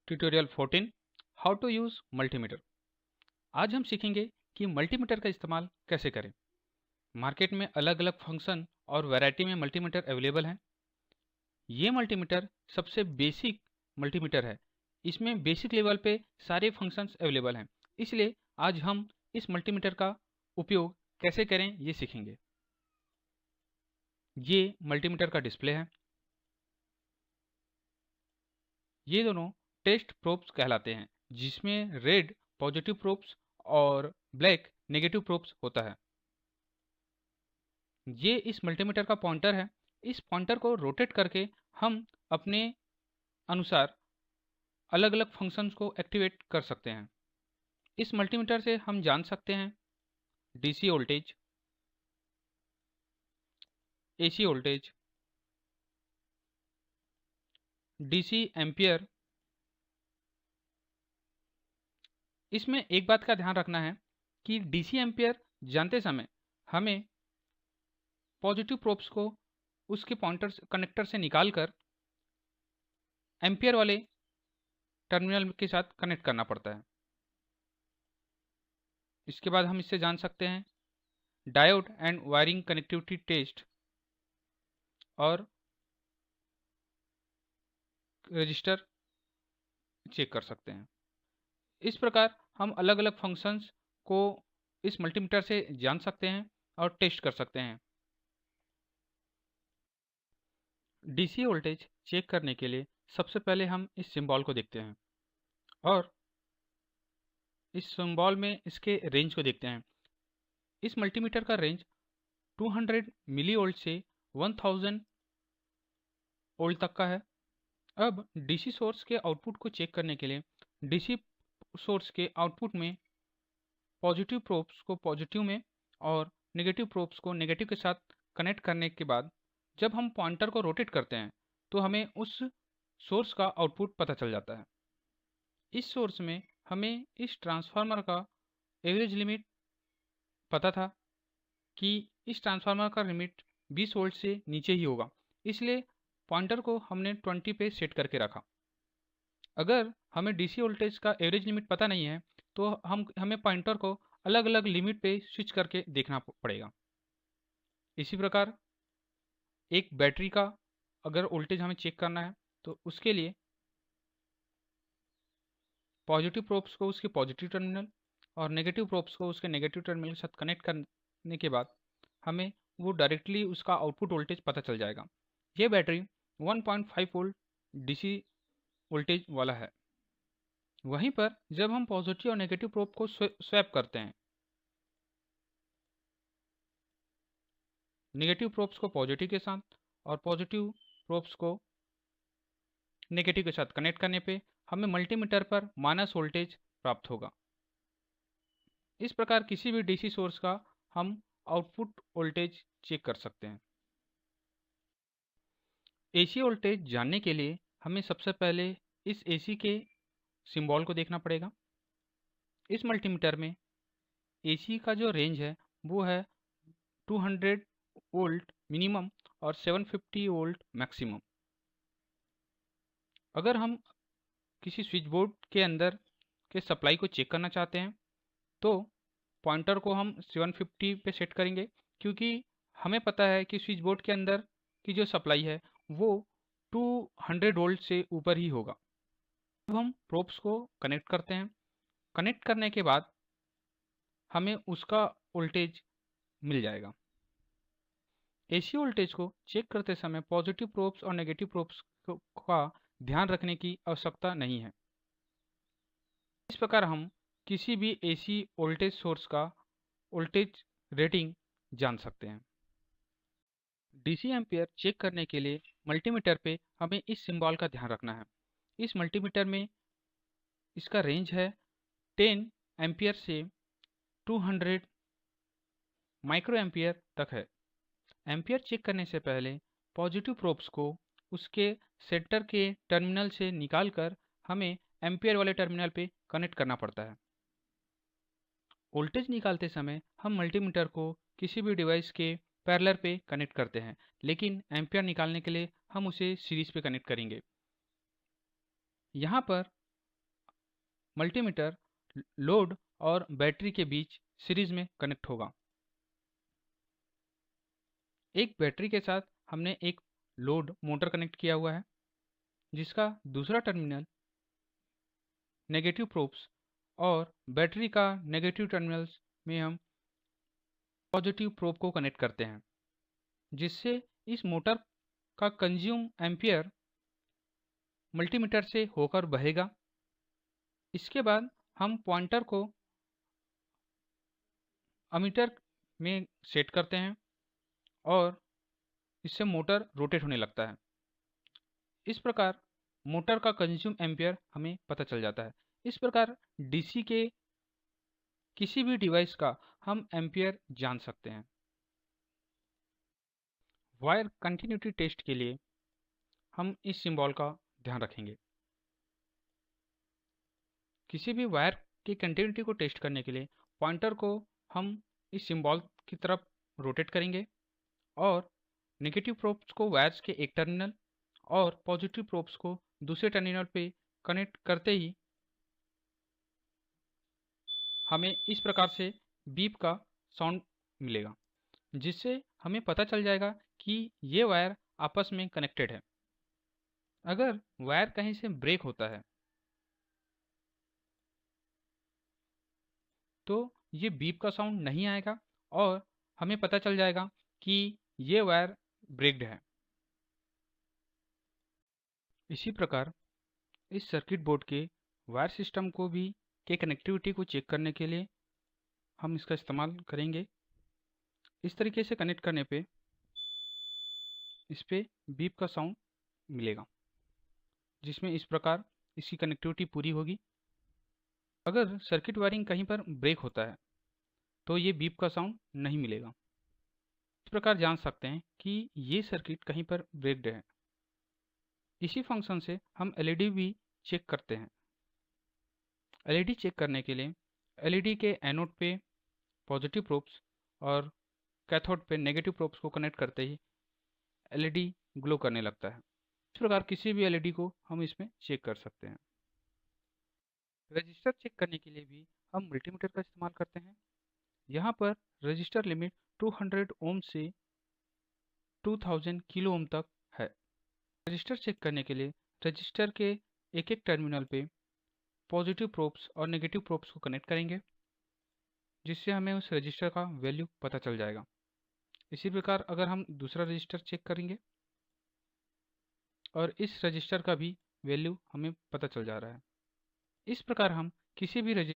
Tutorial 14 how to use multimeter. आज हम सीखेंगे कि मल्टीमीटर का इस्तेमाल कैसे करें। मार्केट में अलग अलग फंक्शन और वैरायटी में मल्टीमीटर अवेलेबल हैं। ये मल्टीमीटर सबसे बेसिक मल्टीमीटर है। इसमें बेसिक लेवल पे सारे फंक्शंस अवेलेबल हैं। इसलिए आज हम इस मल्टीमीटर का उपयोग कैसे करें ये सीखेंगे। ये मल्टीमीटर का डिस्प्ले है। ये दोनों टेस्ट प्रोब्स कहलाते हैं, जिसमें रेड पॉजिटिव प्रोब्स और ब्लैक नेगेटिव प्रोब्स होता है। ये इस मल्टीमीटर का पॉइंटर है। इस पॉइंटर को रोटेट करके हम अपने अनुसार अलग अलग फंक्शंस को एक्टिवेट कर सकते हैं। इस मल्टीमीटर से हम जान सकते हैं DC voltage, AC voltage, DC ampere. इसमें एक बात का ध्यान रखना है कि डीसी एम्पियर जानते समय हमें पॉजिटिव प्रोब्स को उसके पॉइंटर कनेक्टर से निकालकर एम्पियर वाले टर्मिनल के साथ कनेक्ट करना पड़ता है। इसके बाद हम इससे जान सकते हैं diode and wiring connectivity test और रजिस्टर चेक कर सकते हैं। इस प्रकार हम अलग अलग फंक्शंस को इस मल्टीमीटर से जान सकते हैं और टेस्ट कर सकते हैं। डीसी वोल्टेज चेक करने के लिए सबसे पहले हम इस सिंबल को देखते हैं और इस सिंबल में इसके रेंज को देखते हैं। इस मल्टीमीटर का रेंज 200 मिली वोल्ट से 1000 वोल्ट तक का है। अब डीसी सोर्स के आउटपुट को चेक करने के लिए डीसी सोर्स के आउटपुट में पॉजिटिव प्रोब्स को पॉजिटिव में और नेगेटिव प्रोब्स को नेगेटिव के साथ कनेक्ट करने के बाद जब हम पॉइंटर को रोटेट करते हैं तो हमें उस सोर्स का आउटपुट पता चल जाता है। इस सोर्स में हमें इस ट्रांसफार्मर का एवरेज लिमिट पता था कि इस ट्रांसफार्मर का लिमिट 20 वोल्ट से नीचे ही होगा, इसलिए पॉइंटर को हमने 20 पे सेट करके रखा। अगर हमें डीसी वोल्टेज का एवरेज लिमिट पता नहीं है तो हमें पॉइंटर को अलग अलग लिमिट पे स्विच करके देखना पड़ेगा। इसी प्रकार एक बैटरी का अगर वोल्टेज हमें चेक करना है तो उसके लिए पॉजिटिव प्रोब्स को उसके पॉजिटिव टर्मिनल और नेगेटिव प्रोब्स को उसके नेगेटिव टर्मिनल के साथ कनेक्ट करने के बाद हमें वो डायरेक्टली उसका आउटपुट वोल्टेज पता चल जाएगा। ये बैटरी 1.5 वोल्ट डीसी वोल्टेज वाला है। वहीं पर जब हम पॉजिटिव और नेगेटिव प्रोब को स्वैप करते हैं, नेगेटिव प्रोब्स को पॉजिटिव के साथ और पॉजिटिव प्रोब्स को नेगेटिव के साथ कनेक्ट करने पे हमें मल्टीमीटर पर माइनस वोल्टेज प्राप्त होगा। इस प्रकार किसी भी डीसी सोर्स का हम आउटपुट वोल्टेज चेक कर सकते हैं। एसी वोल्टेज जानने के लिए हमें सबसे पहले इस एसी के सिंबल को देखना पड़ेगा। इस मल्टीमीटर में एसी का जो रेंज है वो है 200 वोल्ट मिनिमम और 750 वोल्ट मैक्सिमम। अगर हम किसी स्विच बोर्ड के अंदर के सप्लाई को चेक करना चाहते हैं तो पॉइंटर को हम 750 पे सेट करेंगे, क्योंकि हमें पता है कि स्विच बोर्ड के अंदर की जो सप्लाई है वो 200 वोल्ट से ऊपर ही होगा। अब हम प्रोब्स को कनेक्ट करते हैं। कनेक्ट करने के बाद हमें उसका वोल्टेज मिल जाएगा। एसी वोल्टेज को चेक करते समय पॉजिटिव प्रोब्स और नेगेटिव प्रोब्स का ध्यान रखने की आवश्यकता नहीं है। इस प्रकार हम किसी भी एसी वोल्टेज सोर्स का वोल्टेज रेटिंग जान सकते हैं। डीसी एम्पियर चेक करने के लिए मल्टीमीटर पे हमें इस सिंबल का ध्यान रखना है। इस मल्टीमीटर में इसका रेंज है 10 एम्पियर से 200 माइक्रो एम्पियर तक है। एम्पियर चेक करने से पहले पॉजिटिव प्रोब्स को उसके सेंटर के टर्मिनल से निकालकर हमें एम्पियर वाले टर्मिनल पे कनेक्ट करना पड़ता है। वोल्टेज निकालते समय हम मल्टीमीटर को किसी भी डिवाइस के पैरेलल पे कनेक्ट करते हैं, लेकिन एम्पियर निकालने के लिए हम उसे सीरीज पे कनेक्ट करेंगे। यहाँ पर मल्टीमीटर लोड और बैटरी के बीच सीरीज में कनेक्ट होगा। एक बैटरी के साथ हमने एक लोड मोटर कनेक्ट किया हुआ है, जिसका दूसरा टर्मिनल नेगेटिव प्रोब्स और बैटरी का नेगेटिव टर्मिनल्स में हम पॉजिटिव प्रोब को कनेक्ट करते हैं, जिससे इस मोटर का कंज्यूम एम्पियर मल्टीमीटर से होकर बहेगा। इसके बाद हम पॉइंटर को अमीटर में सेट करते हैं और इससे मोटर रोटेट होने लगता है। इस प्रकार मोटर का कंज्यूम एम्पियर हमें पता चल जाता है। इस प्रकार डीसी के किसी भी डिवाइस का हम एम्पियर जान सकते हैं। वायर कंटिन्यूटी टेस्ट के लिए हम इस सिंबल का ध्यान रखेंगे। किसी भी वायर की कंटिन्यूटी को टेस्ट करने के लिए पॉइंटर को हम इस सिंबल की तरफ रोटेट करेंगे और नेगेटिव प्रोब्स को वायर्स के एक टर्मिनल और पॉजिटिव प्रोब्स को दूसरे टर्मिनल पे कनेक्ट करते ही हमें इस प्रकार से बीप का साउंड मिलेगा, जिससे हमें पता चल जाएगा कि ये वायर आपस में कनेक्टेड है। अगर वायर कहीं से ब्रेक होता है तो ये बीप का साउंड नहीं आएगा और हमें पता चल जाएगा कि ये वायर ब्रेक्ड है। इसी प्रकार इस सर्किट बोर्ड के वायर सिस्टम को भी के कनेक्टिविटी को चेक करने के लिए हम इसका इस्तेमाल करेंगे। इस तरीके से कनेक्ट करने पे इस पे बीप का साउंड मिलेगा, जिसमें इस प्रकार इसकी कनेक्टिविटी पूरी होगी। अगर सर्किट वायरिंग कहीं पर ब्रेक होता है तो ये बीप का साउंड नहीं मिलेगा। इस प्रकार जान सकते हैं कि ये सर्किट कहीं पर ब्रेक्ड है। इसी फंक्शन से हम एलईडी भी चेक करते हैं। एलईडी चेक करने के लिए एलईडी के एनोड पे पॉजिटिव प्रोब्स और कैथोड पे नेगेटिव प्रोब्स को कनेक्ट करते ही एलईडी ग्लो करने लगता है। इस प्रकार किसी भी एलईडी को हम इसमें चेक कर सकते हैं। रजिस्टर चेक करने के लिए भी हम मल्टीमीटर का इस्तेमाल करते हैं। यहाँ पर रजिस्टर लिमिट 200 ओम से 2000 किलो ओम तक है। रजिस्टर चेक करने के लिए रजिस्टर के एक एक टर्मिनल पे पॉजिटिव प्रोब्स और नेगेटिव प्रोब्स को कनेक्ट करेंगे, जिससे हमें उस रजिस्टर का वैल्यू पता चल जाएगा। इसी प्रकार अगर हम दूसरा रजिस्टर चेक करेंगे और इस रजिस्टर का भी वैल्यू हमें पता चल जा रहा है। इस प्रकार हम किसी भी